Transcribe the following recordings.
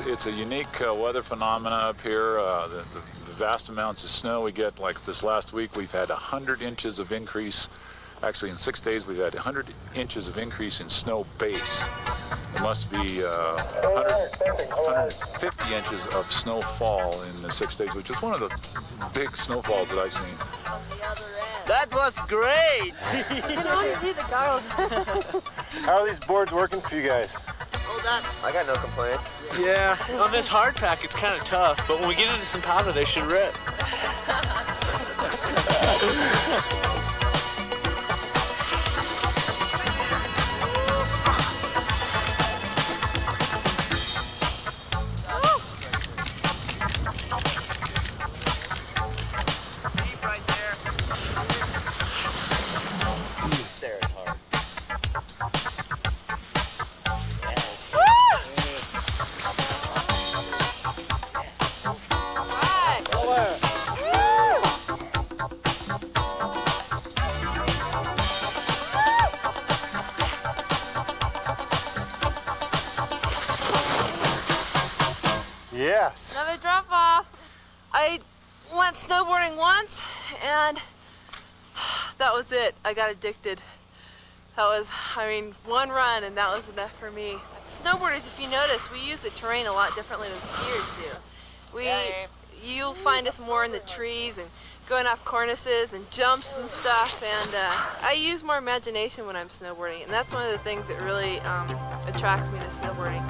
It's a unique weather phenomena up here. The vast amounts of snow we get, like this last week, we've had 100 inches of increase. Actually, in 6 days, we've had 100 inches of increase in snow base. It must be 150 inches of snowfall in the 6 days, which is one of the big snowfalls that I've seen. That was great! How are these boards working for you guys? I got no complaints. Yeah, on this hard pack it's kind of tough, but when we get into some powder they should rip. Yes. Another drop off. I went snowboarding once and that was it. I got addicted. That was, I mean, one run and that was enough for me. Snowboarders, if you notice, we use the terrain a lot differently than skiers do. You'll find us more in the trees and going off cornices and jumps and stuff, and I use more imagination when I'm snowboarding, and that's one of the things that really attracts me to snowboarding.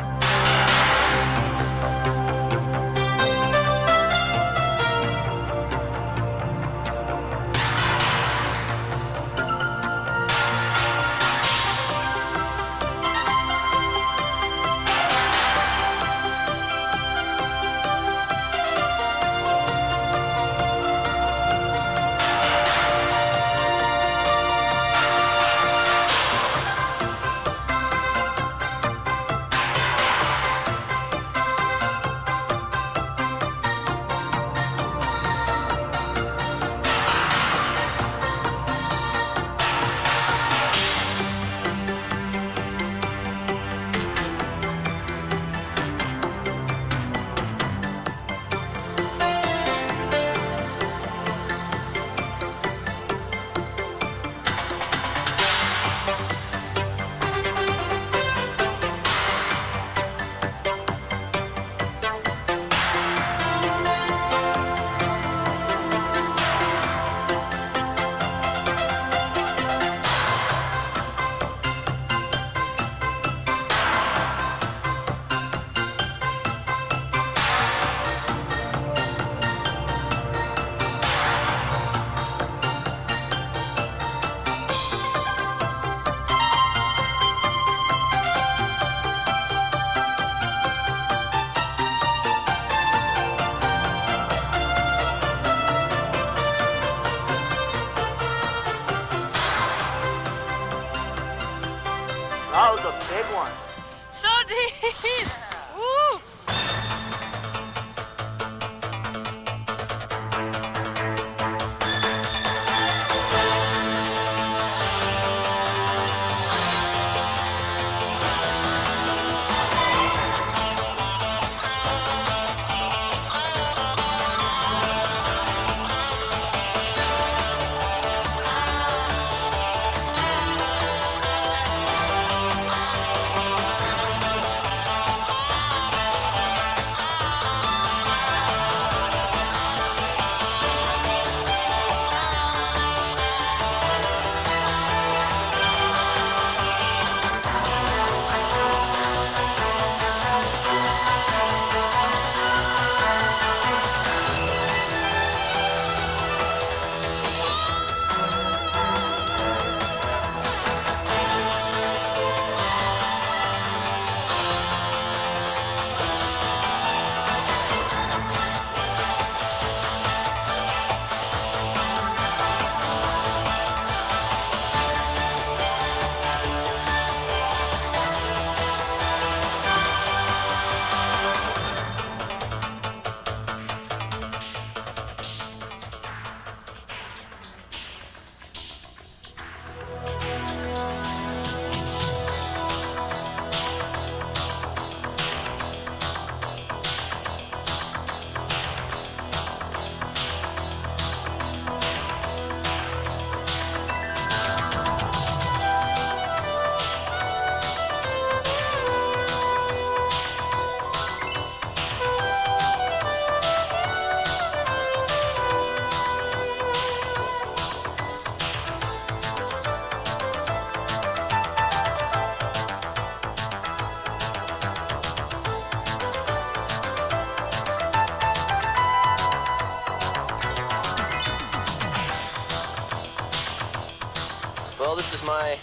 Well, this is my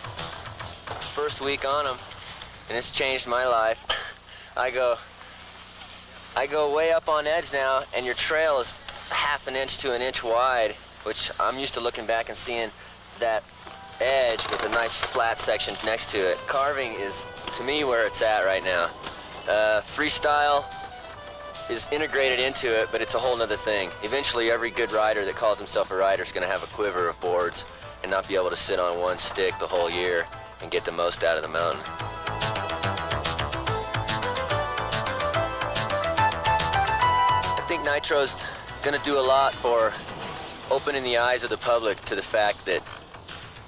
first week on them, and it's changed my life. I go way up on edge now, and your trail is ½ an inch to an inch wide, which I'm used to looking back and seeing that edge with a nice flat section next to it. Carving is, to me, where it's at right now. Freestyle is integrated into it, but it's a whole nother thing. Eventually, every good rider that calls himself a rider is going to have a quiver of boards and not be able to sit on one stick the whole year and get the most out of the mountain. I think Nitro's going to do a lot for opening the eyes of the public to the fact that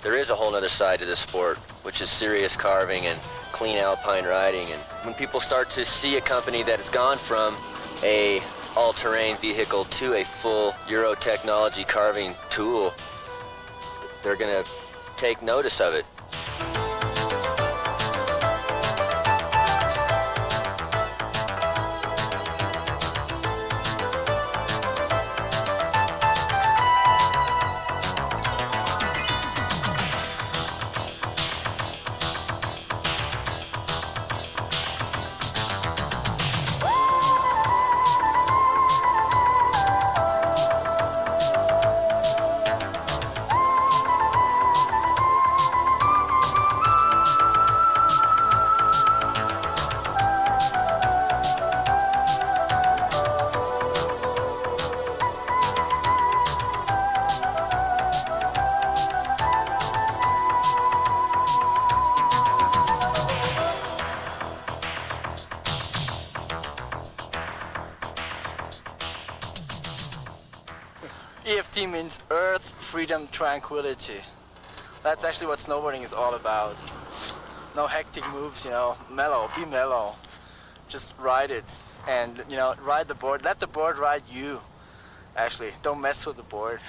there is a whole other side to this sport, which is serious carving and clean alpine riding. And when people start to see a company that has gone from a all-terrain vehicle to a full Euro technology carving tool, they're going to take notice of it. EFT means Earth, Freedom, Tranquility. That's actually what snowboarding is all about. No hectic moves, you know, mellow, be mellow. Just ride it and, you know, ride the board. Let the board ride you, actually. Don't mess with the board.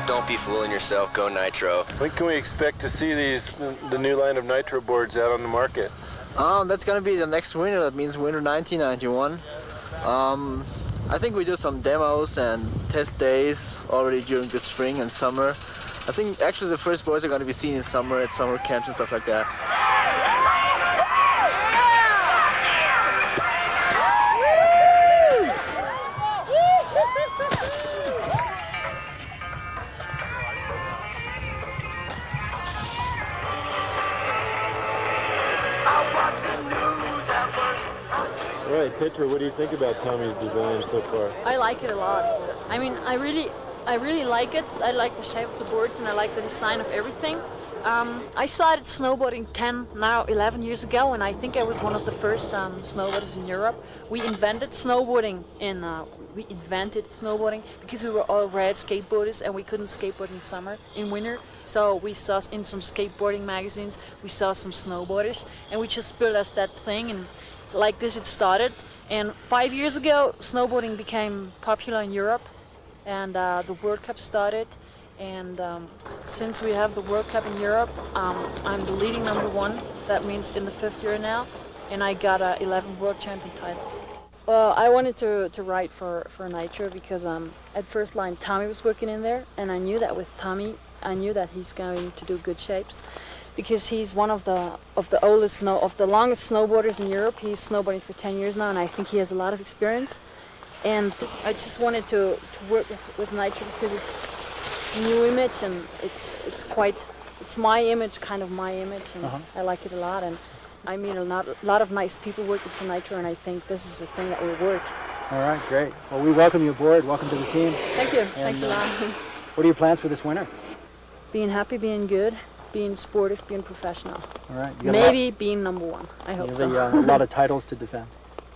Don't be fooling yourself, go Nitro. When can we expect to see the new line of Nitro boards out on the market? That's gonna be the next winter. That means winter 1991. I think we do some demos and test days already during the spring and summer. I think actually the first boards are gonna be seen in summer at summer camps and stuff like that. All right, Petra, what do you think about Tommy's design so far? I like it a lot. I mean, I really like it. I like the shape of the boards and I like the design of everything. I started snowboarding 10, now 11 years ago, and I think I was one of the first snowboarders in Europe. We invented snowboarding because we were all red skateboarders and we couldn't skateboard in winter. So we saw in some skateboarding magazines, we saw some snowboarders, and we just built us that thing, and like this it started. And 5 years ago, snowboarding became popular in Europe, and the World Cup started. And since we have the World Cup in Europe, I'm the leading #1. That means in the 5th year now, and I got 11 World Champion titles. Well, I wanted to write for Nitro because at first line Tommy was working in there, and I knew that with Tommy, I knew that he's going to do good shapes, because he's one of the longest snowboarders in Europe. He's snowboarding for 10 years now, and I think he has a lot of experience. And I just wanted to work with Nitro because it's a new image, and it's my image, kind of my image, and I like it a lot. And I meet a lot of nice people working for Nitro, and I think this is a thing that will work. All right, great. Well, we welcome you aboard. Welcome to the team. Thank you. And, thanks a lot. What are your plans for this winter? Being happy, being good, being sportive, being professional. All right. Maybe being number one. I hope so. You have a lot of titles to defend.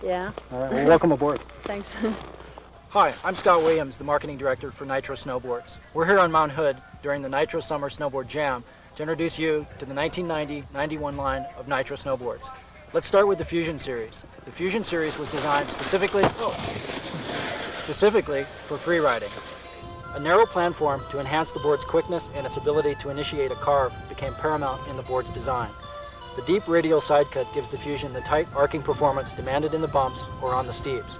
Yeah. All right. Well, welcome aboard. Thanks. Hi, I'm Scott Williams, the marketing director for Nitro Snowboards. We're here on Mount Hood during the Nitro Summer Snowboard Jam to introduce you to the 1990-91 line of Nitro Snowboards. Let's start with the Fusion Series. The Fusion Series was designed specifically for freeriding. A narrow planform to enhance the board's quickness and its ability to initiate a carve became paramount in the board's design. The deep radial side cut gives the Fusion the tight arcing performance demanded in the bumps or on the steeps.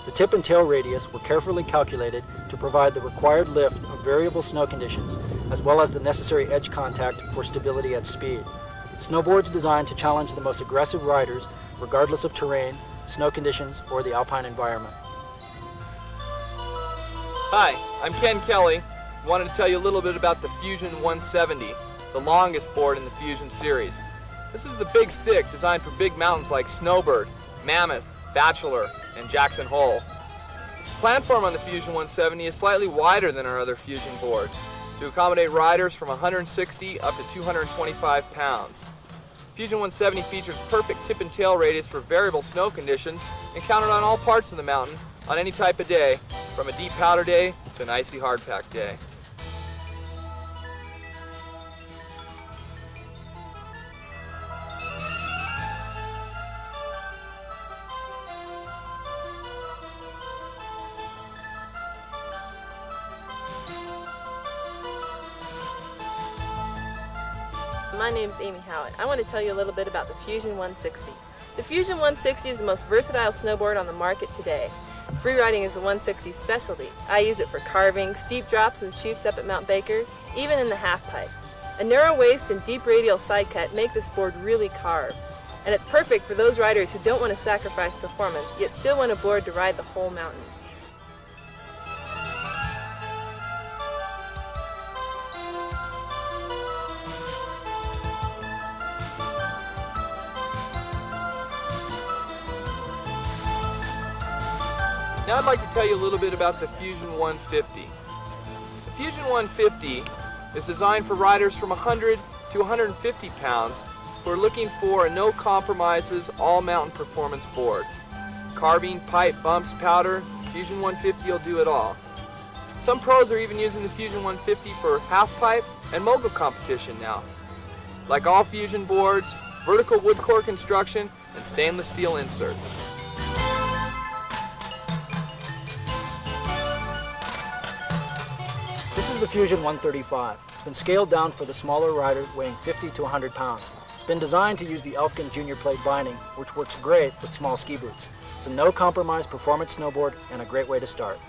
The tip and tail radius were carefully calculated to provide the required lift of variable snow conditions, as well as the necessary edge contact for stability at speed. Snowboards designed to challenge the most aggressive riders, regardless of terrain, snow conditions, or the alpine environment. Hi, I'm Ken Kelly. I wanted to tell you a little bit about the Fusion 170, the longest board in the Fusion series. This is the big stick designed for big mountains like Snowbird, Mammoth, Bachelor, and Jackson Hole. The platform on the Fusion 170 is slightly wider than our other Fusion boards to accommodate riders from 160 up to 225 pounds. Fusion 170 features perfect tip and tail radius for variable snow conditions and counted on all parts of the mountain on any type of day, from a deep powder day to an icy hardpack day. My name's Amy Howat. I want to tell you a little bit about the Fusion 160. The Fusion 160 is the most versatile snowboard on the market today. Freeriding is the 160's specialty. I use it for carving, steep drops and chutes up at Mount Baker, even in the half pipe. A narrow waist and deep radial side cut make this board really carve. And it's perfect for those riders who don't want to sacrifice performance, yet still want a board to ride the whole mountain. Now I'd like to tell you a little bit about the Fusion 150. The Fusion 150 is designed for riders from 100 to 150 pounds who are looking for a no compromises all mountain performance board. Carving, pipe, bumps, powder, Fusion 150 will do it all. Some pros are even using the Fusion 150 for half pipe and mogul competition now. Like all Fusion boards, vertical wood core construction and stainless steel inserts. This is the Fusion 135. It's been scaled down for the smaller rider weighing 50 to 100 pounds. It's been designed to use the Elfgen Junior Plate binding, which works great with small ski boots. It's a no-compromise performance snowboard and a great way to start.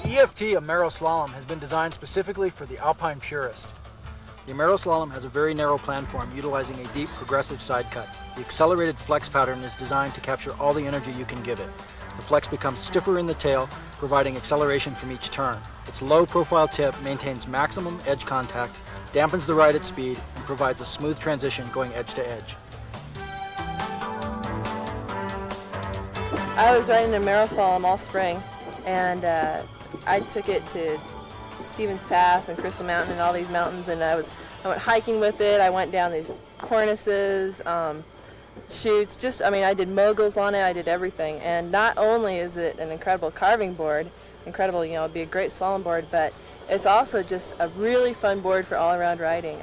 The EFT Ameroslalom has been designed specifically for the alpine purist. The Ameroslalom has a very narrow planform utilizing a deep progressive side cut. The accelerated flex pattern is designed to capture all the energy you can give it. The flex becomes stiffer in the tail, providing acceleration from each turn. Its low profile tip maintains maximum edge contact, dampens the ride at speed, and provides a smooth transition going edge to edge. I was riding a Ameroslalom all spring, and I took it to Stevens Pass and Crystal Mountain and all these mountains, and I went hiking with it. I went down these cornices, chutes, I did moguls on it, I did everything. And not only is it an incredible carving board, it'd be a great slalom board, but it's also just a really fun board for all-around riding.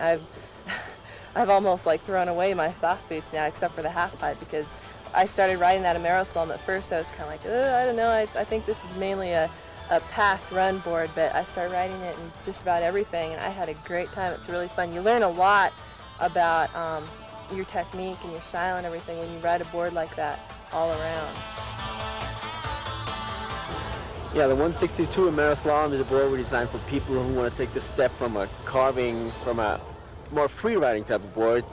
I've almost like thrown away my soft boots now, except for the half pipe, because I started riding that Ameroslalom. At first I was kind of like, I don't know, I think this is mainly a packed run board, but I started riding it in just about everything, and I had a great time. It's really fun. You learn a lot about your technique and your style and everything when you ride a board like that all around. Yeah, the 162 Ameroslalom is a board we designed for people who want to take the step from a carving, from a more free riding type of board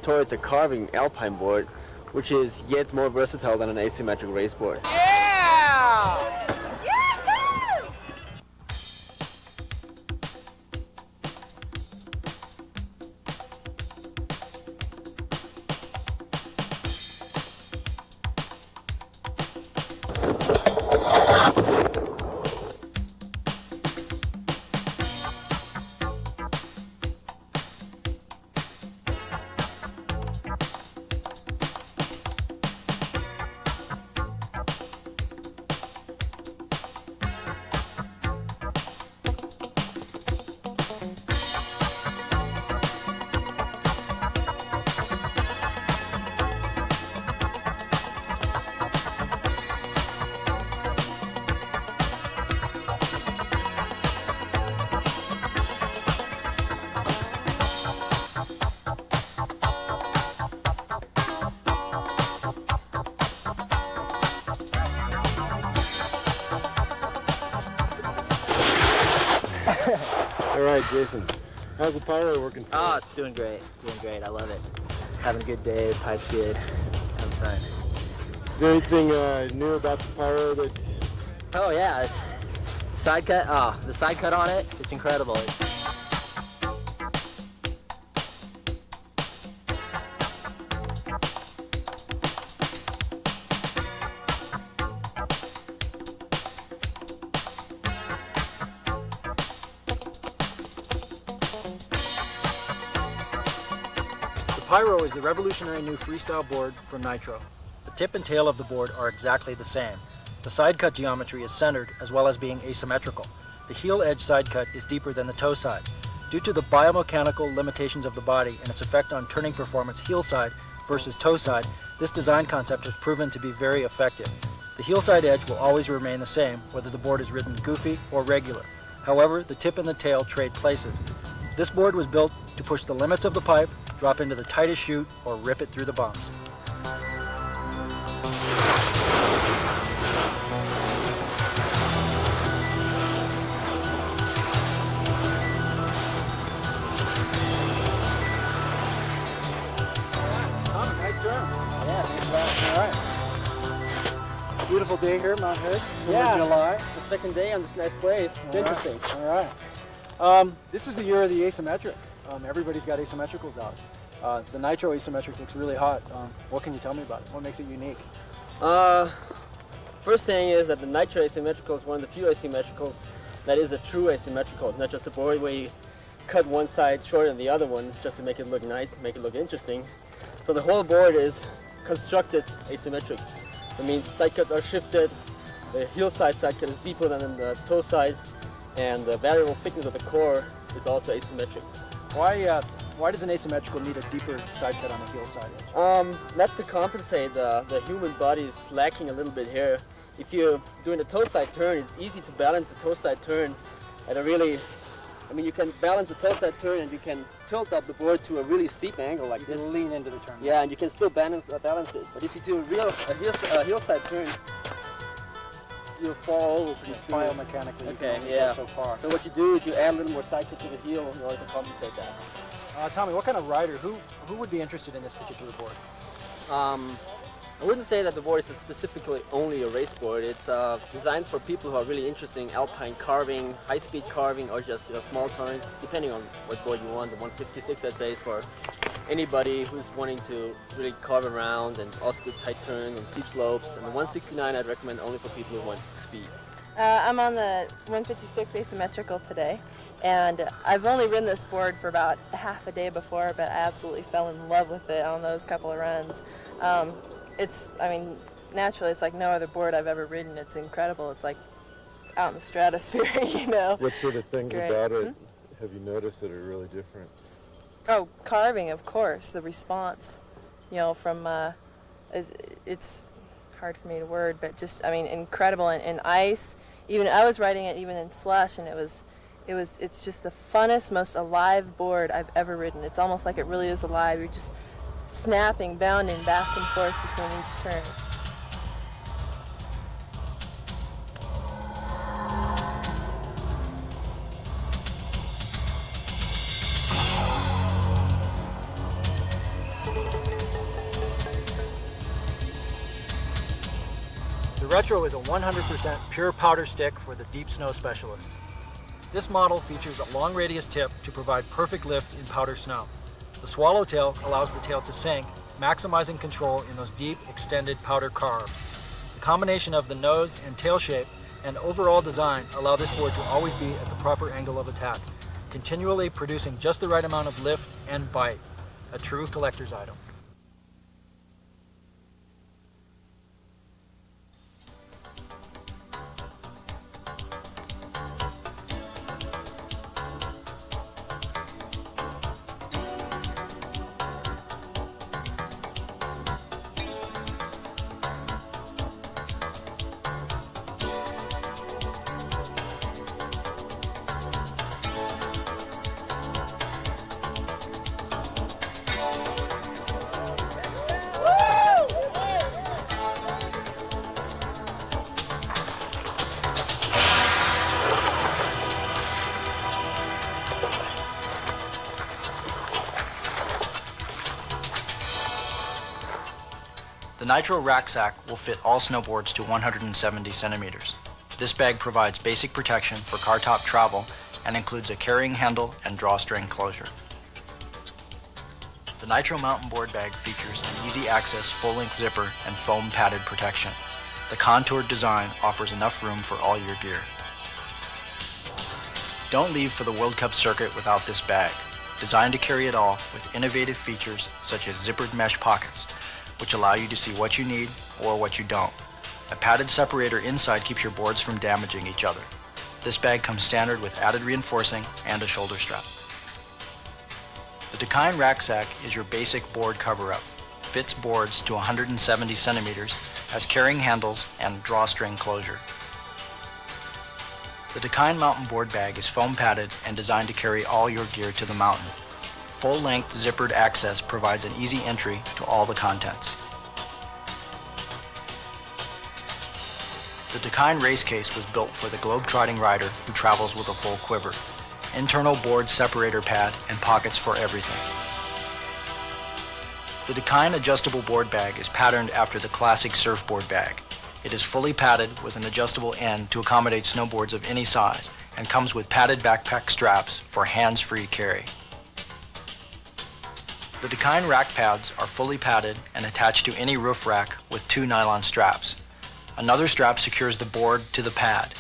towards a carving alpine board, which is yet more versatile than an asymmetric race board. Yeah! All right, Jason. How's the pyro working for you? Oh, it's doing great. Doing great. I love it. Having a good day. Pipe's good. Having fun. Is there anything new about the pyro that... Oh, yeah. It's side cut. Oh, the side cut on it, it's incredible. Pyro is the revolutionary new freestyle board from Nitro. The tip and tail of the board are exactly the same. The side cut geometry is centered as well as being asymmetrical. The heel edge side cut is deeper than the toe side. Due to the biomechanical limitations of the body and its effect on turning performance heel side versus toe side, this design concept has proven to be very effective. The heel side edge will always remain the same whether the board is ridden goofy or regular. However, the tip and the tail trade places. This board was built to push the limits of the pipe, drop into the tightest chute, or rip it through the bumps. Nice turn. Yeah, thanks for that. All right. Beautiful day here, Mount Hood. Yeah. July. The second day on this nice place. It's interesting. All right. This is the year of the asymmetric. Everybody's got asymmetricals out. The Nitro asymmetric looks really hot. What can you tell me about it? What makes it unique? First thing is that the Nitro asymmetrical is one of the few asymmetricals that is a true asymmetrical. It's not just a board where you cut one side shorter than the other one just to make it look nice, make it look interesting. So the whole board is constructed asymmetric. That means side cuts are shifted, the heel side cut is deeper than the toe side, and the variable thickness of the core is also asymmetric. Why does an asymmetrical need a deeper side cut on the heel side edge? That's to compensate. The human body is lacking a little bit here. If you're doing a toe side turn, it's easy to balance a toe side turn at a really, you can balance a toe side turn and you can tilt up the board to a really steep angle like this. You can lean into the turn. Yeah, and you can still balance it. But if you do a heel side turn, you'll fall over pretty soon. Biomechanically, okay, you yeah. so far. So what you do is you add a little more side cut to the heel in order to compensate that. Tommy, what kind of rider, who would be interested in this particular board? I wouldn't say that the board is specifically only a race board. It's designed for people who are really interested in alpine carving, high-speed carving, or just small turns, depending on what board you want. The 156, I'd say, is for anybody who's wanting to really carve around and also do tight turns and steep slopes. And the 169, I'd recommend only for people who want speed. I'm on the 156 asymmetrical today, and I've only ridden this board for about half a day before, but I absolutely fell in love with it on those couple of runs. Naturally, it's like no other board I've ever ridden. It's incredible. It's like out in the stratosphere, What sort of things about it have you noticed that are really different? Oh, carving, of course. The response, you know, from it's hard for me to word, but just, I mean, incredible. And ice, even I was riding it even in slush, and it's just the funnest, most alive board I've ever ridden. It's almost like it really is alive. You're just snapping, bounding back and forth between each turn. The Retro is a 100% pure powder stick for the deep snow specialist. This model features a long radius tip to provide perfect lift in powder snow. The swallowtail allows the tail to sink, maximizing control in those deep, extended powder carves. The combination of the nose and tail shape and overall design allow this board to always be at the proper angle of attack, continually producing just the right amount of lift and bite. A true collector's item. The Nitro rack sack will fit all snowboards to 170 centimeters. This bag provides basic protection for car top travel and includes a carrying handle and drawstring closure. The Nitro mountain board bag features an easy access full-length zipper and foam padded protection. The contoured design offers enough room for all your gear. Don't leave for the World Cup circuit without this bag, designed to carry it all with innovative features such as zippered mesh pockets, which allow you to see what you need or what you don't. A padded separator inside keeps your boards from damaging each other. This bag comes standard with added reinforcing and a shoulder strap. The Dakine rack sack is your basic board cover-up. Fits boards to 170 centimeters, has carrying handles and drawstring closure. The Dakine mountain board bag is foam padded and designed to carry all your gear to the mountain. Full-length zippered access provides an easy entry to all the contents. The Dakine race case was built for the globe-trotting rider who travels with a full quiver. Internal board separator pad and pockets for everything. The Dakine adjustable board bag is patterned after the classic surfboard bag. It is fully padded with an adjustable end to accommodate snowboards of any size and comes with padded backpack straps for hands-free carry. The Dakine rack pads are fully padded and attached to any roof rack with 2 nylon straps. Another strap secures the board to the pad.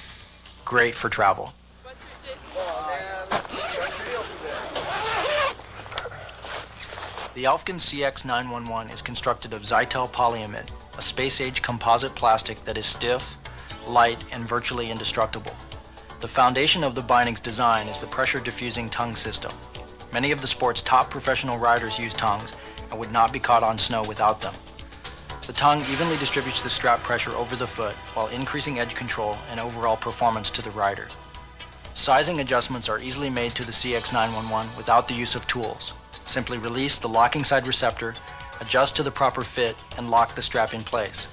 Great for travel. The Elfgen CX911 is constructed of Zytel polyamide, a space-age composite plastic that is stiff, light, and virtually indestructible. The foundation of the binding's design is the pressure diffusing tongue system. Many of the sport's top professional riders use tongues and would not be caught on snow without them. The tongue evenly distributes the strap pressure over the foot while increasing edge control and overall performance to the rider. Sizing adjustments are easily made to the CX911 without the use of tools. Simply release the locking side receptor, adjust to the proper fit, and lock the strap in place.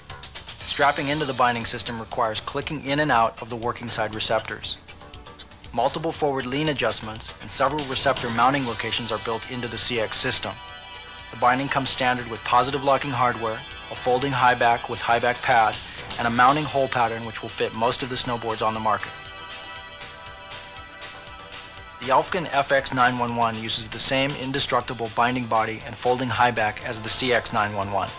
Strapping into the binding system requires clicking in and out of the working side receptors. Multiple forward lean adjustments and several receptor mounting locations are built into the CX system. The binding comes standard with positive locking hardware, a folding high back with high back pad, and a mounting hole pattern which will fit most of the snowboards on the market. The Elfgen FX911 uses the same indestructible binding body and folding high back as the CX911.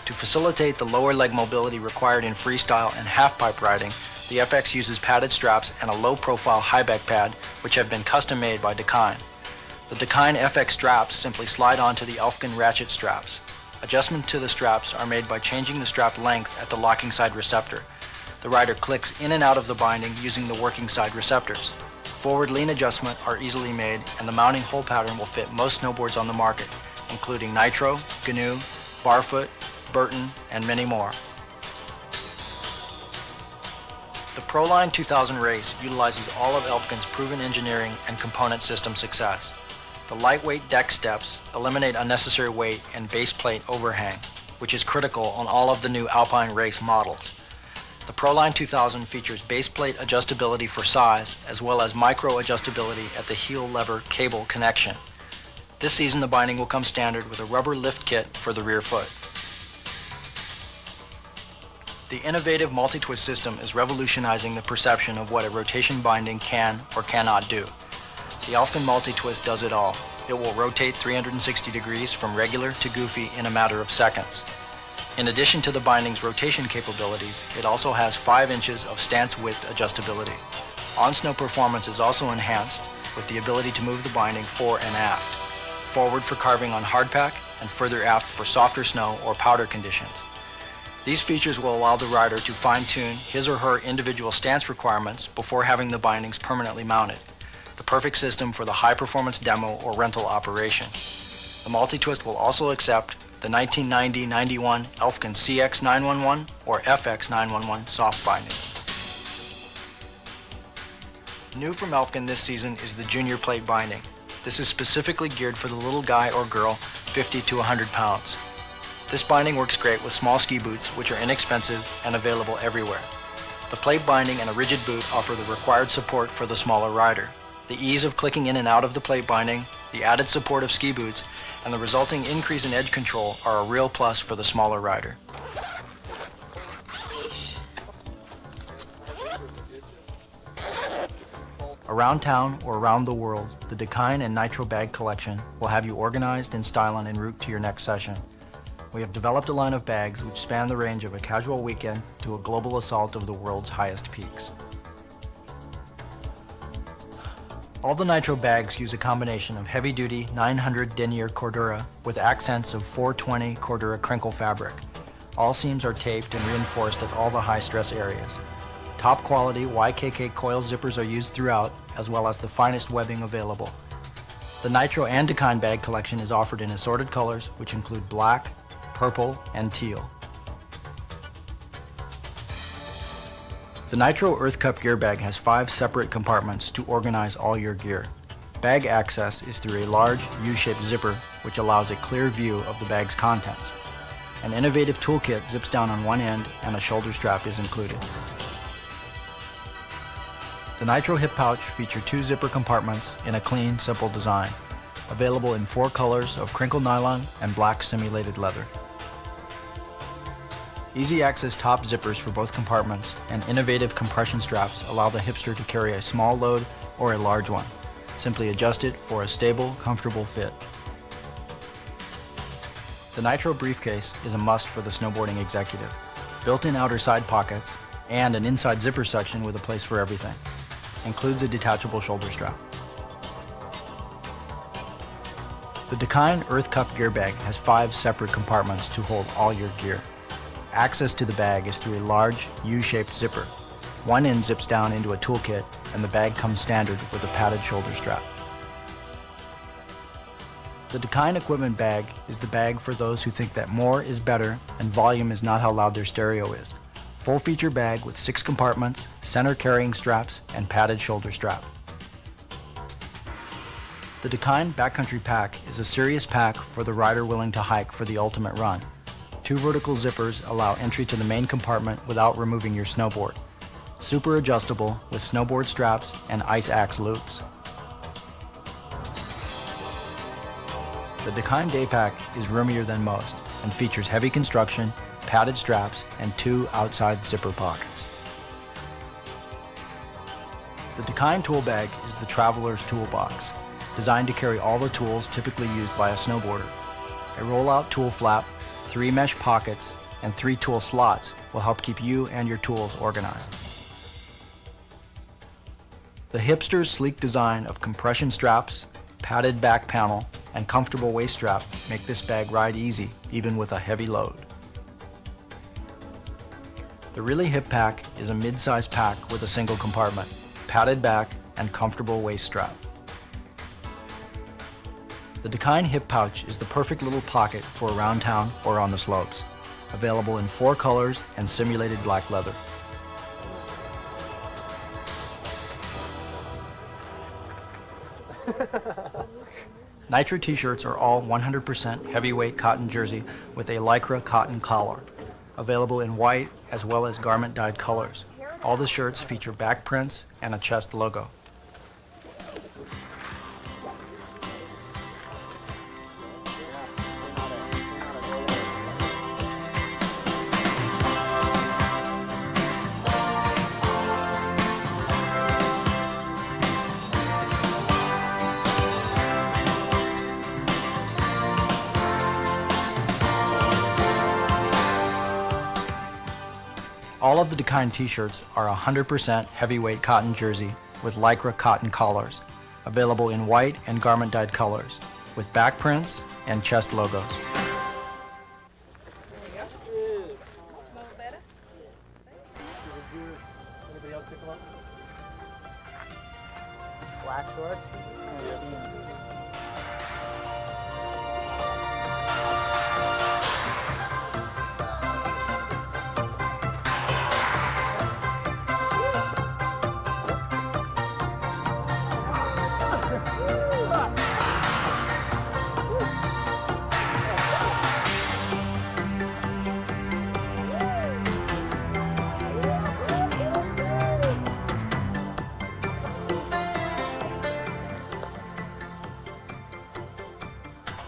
To facilitate the lower leg mobility required in freestyle and half-pipe riding, the FX uses padded straps and a low-profile high-back pad, which have been custom-made by Dakine. The Dakine FX straps simply slide onto the Elfgen ratchet straps. Adjustment to the straps are made by changing the strap length at the locking side receptor. The rider clicks in and out of the binding using the working side receptors. forward lean adjustment are easily made, and the mounting hole pattern will fit most snowboards on the market, including Nitro, GNU, Barfoot, Burton, and many more. The Proline 2000 race utilizes all of Elfgen's proven engineering and component system success. The lightweight deck steps eliminate unnecessary weight and base plate overhang, which is critical on all of the new Alpine race models. The Proline 2000 features base plate adjustability for size, as well as micro adjustability at the heel lever cable connection. This season the binding will come standard with a rubber lift kit for the rear foot. The innovative multi-twist system is revolutionizing the perception of what a rotation binding can or cannot do. The Elfgen multi-twist does it all. It will rotate 360 degrees from regular to goofy in a matter of seconds. In addition to the binding's rotation capabilities, it also has 5 inches of stance width adjustability. On-snow performance is also enhanced with the ability to move the binding fore and aft, forward for carving on hardpack and further aft for softer snow or powder conditions. These features will allow the rider to fine-tune his or her individual stance requirements before having the bindings permanently mounted. The perfect system for the high-performance demo or rental operation. The multi-twist will also accept the 1990-91 Elfgen CX911 or FX911 soft binding. New from Elfgen this season is the junior plate binding. This is specifically geared for the little guy or girl 50 to 100 pounds. This binding works great with small ski boots, which are inexpensive and available everywhere. The plate binding and a rigid boot offer the required support for the smaller rider. The ease of clicking in and out of the plate binding, the added support of ski boots, and the resulting increase in edge control are a real plus for the smaller rider. Around town or around the world, the Dakine and Nitro bag collection will have you organized in style and en route to your next session. We have developed a line of bags which span the range of a casual weekend to a global assault of the world's highest peaks. All the Nitro bags use a combination of heavy-duty 900 denier cordura with accents of 420 cordura crinkle fabric. All seams are taped and reinforced at all the high-stress areas. Top quality YKK coil zippers are used throughout, as well as the finest webbing available. The Nitro and Dakine bag collection is offered in assorted colors, which include black, purple, and teal. The Nitro Earth Cup gear bag has 5 separate compartments to organize all your gear. Bag access is through a large U-shaped zipper, which allows a clear view of the bag's contents. An innovative toolkit zips down on one end and a shoulder strap is included. The Nitro hip pouch features 2 zipper compartments in a clean, simple design, available in 4 colors of crinkle nylon and black simulated leather. Easy access top zippers for both compartments and innovative compression straps allow the hipster to carry a small load or a large one. Simply adjust it for a stable, comfortable fit. The Nitro briefcase is a must for the snowboarding executive. Built-in outer side pockets and an inside zipper section with a place for everything. Includes a detachable shoulder strap. The Dakine Earth Cup gear bag has 5 separate compartments to hold all your gear. Access to the bag is through a large U-shaped zipper. One end zips down into a toolkit and the bag comes standard with a padded shoulder strap. The Dakine equipment bag is the bag for those who think that more is better and volume is not how loud their stereo is. Full feature bag with 6 compartments, center carrying straps, and padded shoulder strap. The Dakine Backcountry Pack is a serious pack for the rider willing to hike for the ultimate run. 2 vertical zippers allow entry to the main compartment without removing your snowboard. Super adjustable with snowboard straps and ice axe loops. The Dakine Day Pack is roomier than most and features heavy construction, padded straps, and 2 outside zipper pockets. The Dakine Tool Bag is the traveler's toolbox, designed to carry all the tools typically used by a snowboarder. A roll-out tool flap, 3 mesh pockets, and 3 tool slots will help keep you and your tools organized. The hipster's sleek design of compression straps, padded back panel, and comfortable waist strap make this bag ride easy, even with a heavy load. The Really Hip Pack is a mid-size pack with a single compartment, padded back, and comfortable waist strap. The Dakine hip pouch is the perfect little pocket for around town or on the slopes. Available in 4 colors and simulated black leather. Nitro t-shirts are all 100% heavyweight cotton jersey with a lycra cotton collar. Available in white as well as garment dyed colors. All the shirts feature back prints and a chest logo. All of the Dakine t-shirts are 100% heavyweight cotton jersey with lycra cotton collars, available in white and garment dyed colors, with back prints and chest logos. Black shorts?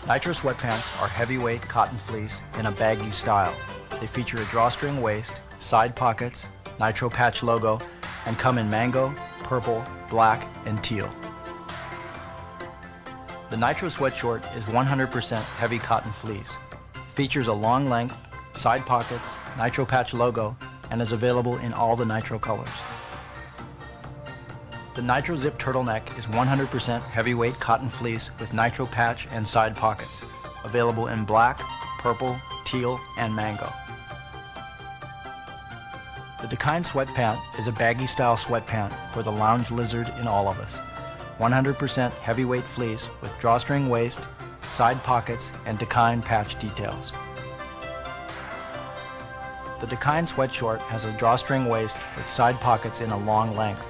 Nitro sweatpants are heavyweight cotton fleece in a baggy style. They feature a drawstring waist, side pockets, Nitro patch logo, and come in mango, purple, black, and teal. The Nitro sweatshort is 100% heavy cotton fleece. Features a long length, side pockets, Nitro patch logo, and is available in all the Nitro colors. The Nitro Zip turtleneck is 100% heavyweight cotton fleece with Nitro patch and side pockets, available in black, purple, teal, and mango. The Dakine sweatpant is a baggy style sweatpant for the lounge lizard in all of us. 100% heavyweight fleece with drawstring waist, side pockets, and Dakine patch details. The Dakine sweatshort has a drawstring waist with side pockets in a long length.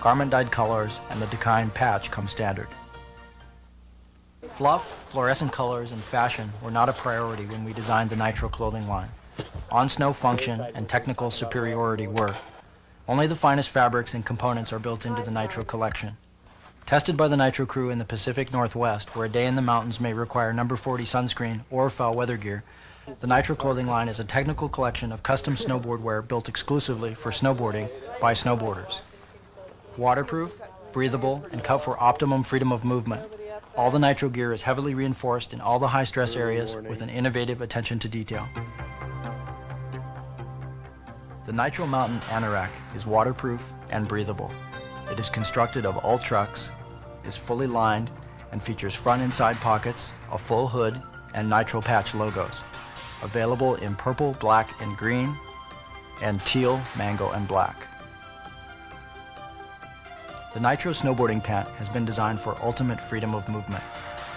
Garment dyed colors and the Dakine patch come standard. Fluff, fluorescent colors, and fashion were not a priority when we designed the Nitro clothing line. On-snow function and technical superiority were. Only the finest fabrics and components are built into the Nitro collection. Tested by the Nitro crew in the Pacific Northwest, where a day in the mountains may require number 40 sunscreen or foul weather gear, the Nitro clothing line is a technical collection of custom snowboard wear built exclusively for snowboarding by snowboarders. Waterproof, breathable, and cut for optimum freedom of movement. All the Nitro gear is heavily reinforced in all the high-stress areas with an innovative attention to detail. The Nitro Mountain Anorak is waterproof and breathable. It is constructed of Ultrux, is fully lined, and features front and side pockets, a full hood, and Nitro patch logos. Available in purple, black, and green, and teal, mango, and black. The Nitro snowboarding pant has been designed for ultimate freedom of movement.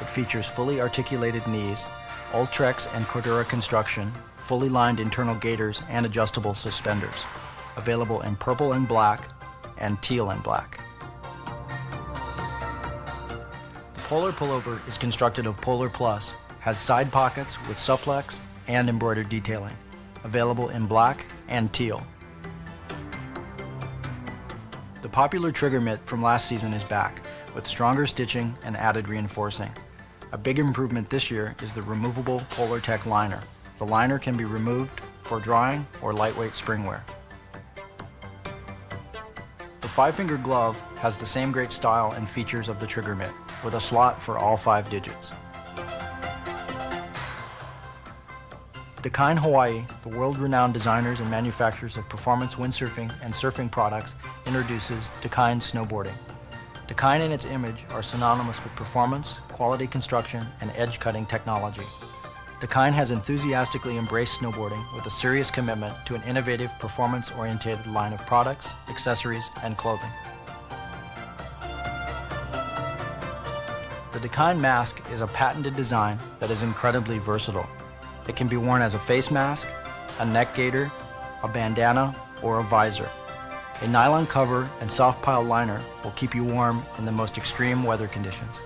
It features fully articulated knees, Ultrex and Cordura construction, fully lined internal gaiters, and adjustable suspenders. Available in purple and black, and teal and black. The Polar pullover is constructed of Polar Plus, has side pockets with supplex and embroidered detailing. Available in black and teal. The popular trigger mitt from last season is back, with stronger stitching and added reinforcing. A big improvement this year is the removable Polar Tech liner. The liner can be removed for drying or lightweight spring wear. The 5-finger glove has the same great style and features of the trigger mitt, with a slot for all 5 digits. Dakine Hawaii, the world-renowned designers and manufacturers of performance windsurfing and surfing products, introduces Dakine snowboarding. Dakine and its image are synonymous with performance, quality construction, and edge-cutting technology. Dakine has enthusiastically embraced snowboarding with a serious commitment to an innovative, performance-oriented line of products, accessories, and clothing. The Dakine mask is a patented design that is incredibly versatile. It can be worn as a face mask, a neck gaiter, a bandana, or a visor. A nylon cover and soft pile liner will keep you warm in the most extreme weather conditions.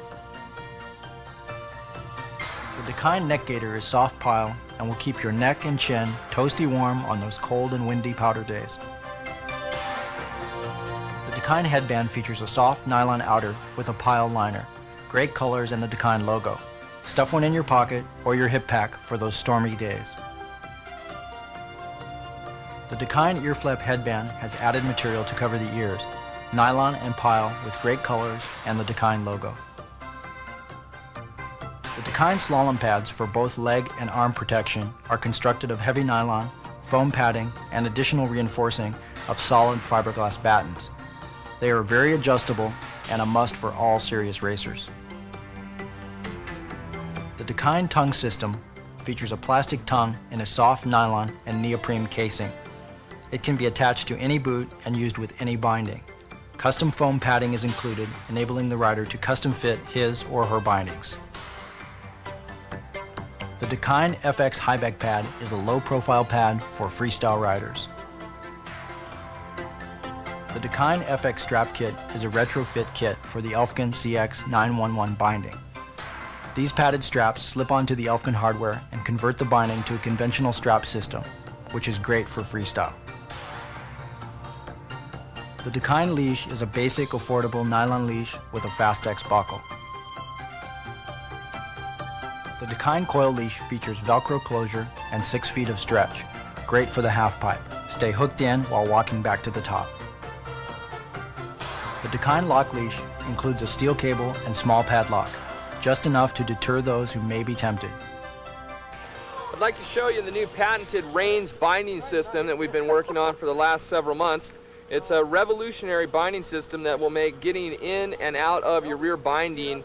The Dakine neck gaiter is soft pile and will keep your neck and chin toasty warm on those cold and windy powder days. The Dakine headband features a soft nylon outer with a pile liner, great colors, and the Dakine logo. Stuff one in your pocket or your hip pack for those stormy days. The Dakine ear flap headband has added material to cover the ears, nylon and pile with great colors and the Dakine logo. The Dakine slalom pads for both leg and arm protection are constructed of heavy nylon, foam padding, and additional reinforcing of solid fiberglass battens. They are very adjustable and a must for all serious racers. The Dakine tongue system features a plastic tongue in a soft nylon and neoprene casing. It can be attached to any boot and used with any binding. Custom foam padding is included, enabling the rider to custom fit his or her bindings. The Dakine FX Highback pad is a low-profile pad for freestyle riders. The Dakine FX strap kit is a retrofit kit for the Elfgen CX 911 binding. These padded straps slip onto the Elfgen hardware and convert the binding to a conventional strap system, which is great for freestyle. The Dakine leash is a basic, affordable nylon leash with a Fastex buckle. The Dakine coil leash features Velcro closure and 6 feet of stretch, great for the half pipe. Stay hooked in while walking back to the top. The Dakine lock leash includes a steel cable and small padlock, just enough to deter those who may be tempted. I'd like to show you the new patented Reigns binding system that we've been working on for the last several months. It's a revolutionary binding system that will make getting in and out of your rear binding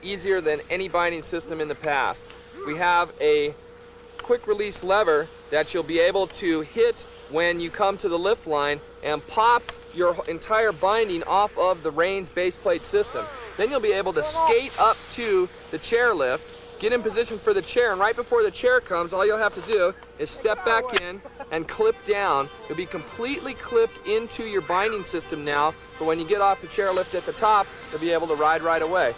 easier than any binding system in the past. We have a quick release lever that you'll be able to hit when you come to the lift line and pop your entire binding off of the Reigns base plate system. Then you'll be able to skate up to the chair lift, get in position for the chair, and right before the chair comes, all you'll have to do is step back in and clip down. You'll be completely clipped into your binding system now, for when you get off the chair lift at the top, you'll be able to ride right away.